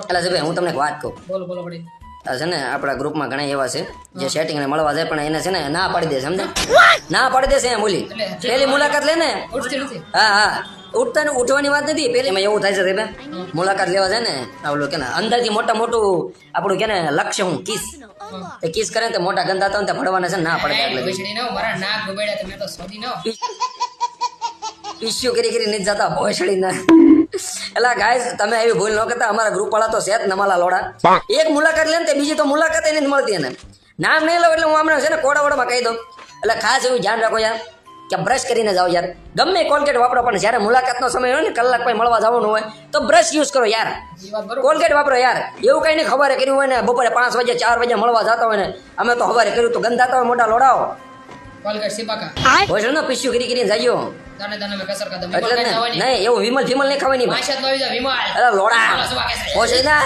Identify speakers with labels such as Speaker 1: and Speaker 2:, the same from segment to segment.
Speaker 1: એટલે છે ભાઈ હું તમને એક વાત કહું.
Speaker 2: બોલો બોલો પડી
Speaker 1: આ છે ને આપણા ગ્રુપમાં ઘણા એવા છે જે સેટિંગ ને મળવા જાય પણ એને છે ને ના પાડી દે સમજે ના પાડી દેશે એમ બોલી પેલી મુલાકાત લે ને
Speaker 2: ઉઠતી નથી
Speaker 1: હા હા ઉઠતા ને ઉઠવાની વાત નથી પેલી એમાં એવું થાય છે સાહેબ મુલાકાત લેવા જાય ને ઓલું કે ને અંદરથી મોટું આપણું કે ને લક્ષ્ય હું કિસ એ કિસ કરે ને તો મોટા ગંદા હતા ને ભણવાના છે ને ના પડે એટલે
Speaker 2: ભોસડી ન મારા નાક ડૂબાડ્યા તમે તો સોધી ન
Speaker 1: ઇસ્યુ કરી નથી જતા ભોસડી ના એટલે ગાઈસ તમે એવી ભૂલ ન કરતા અમારા ગ્રુપ વાળા તો સેત નમાલા લોડા એક મુલાકાત લે ને તે બીજી તો મુલાકાત નથી મળતી એને નામ નહીં લો એટલે હું હમણાં છે ને કોડાવડામાં કહી દઉં એટલે ખાસ એવું ધ્યાન રાખો યાર કે બ્રશ કરીને જાઓ યાર ગમે કોલગેટ વાપરો પણ જ્યારે મુલાકાતનો સમય હોય ને કલાક પછી મળવા જવાનું હોય તો બ્રશ યુઝ કરો યાર
Speaker 2: એ વાત બરોબર
Speaker 1: કોલગેટ વાપરો યાર એવું કઈ નહીં ખબર કર્યું હોય ને બપોરે 5 વાગે 4 વાગે મળવા જતા હોય ને અમે તો ખબર કર્યું તો ગંદાતા હોય મોટા લોડાઓ
Speaker 2: કોલગેટ સિપાકા
Speaker 1: હોય ને પીસ્યું કરીને જાયો
Speaker 2: તને તને મે કસર કદમ
Speaker 1: એટલે જ ને નહીં એવું વિમલ નહીં ખાવાની
Speaker 2: માશત આવી જા વિમલ
Speaker 1: અરે લોડા હોય ના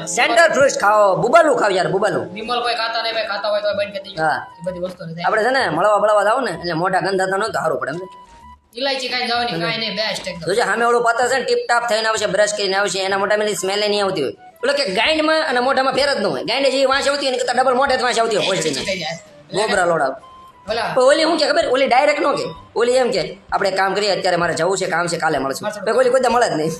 Speaker 1: સેન્ટર ફ્રૂટ ખાઓ બુબાલું ખાવ યાર બુબાલું
Speaker 2: વિમલ કોઈ ખાતા નહીં ભાઈ ખાતા હોય તો બંધ કરી દેજો
Speaker 1: હા
Speaker 2: એ બધી વસ્તુ નથી
Speaker 1: આપણે છે ને મળવા જાવ ને એટલે મોટા ગંધાતા ન તો સારું પડે એમ
Speaker 2: ઇલાયચી ખાઈ જવાની કાઈ નહીં બેસ્ટ એકદમ
Speaker 1: જોજે સામે ઓલું પાત્ર છે ને ટીપ ટાપ થઈને આવશે બ્રશ કરીને આવશે એના મોઢામાં સ્મેલ નહીં આવતી હોય એટલે કે ગાંડમાં અને મોઢામાં ફેર જ ન હોય ગાંડે જે વાંચ આવતી હોય ને કરતા ડબલ મોઢે વાંચ આવતી હોય પોસ્ટની
Speaker 2: થઈ જાય
Speaker 1: ગોબરા લોડા
Speaker 2: ઓલા
Speaker 1: ઓલી શું કે ખબર ઓલી ડાયરેક્ટ નો કે ઓલી એમ કે આપણે કામ કરીએ અત્યારે મારે જવું છે કામ છે કાલે મળશું ઓલી કોઈ મળે જ નહીં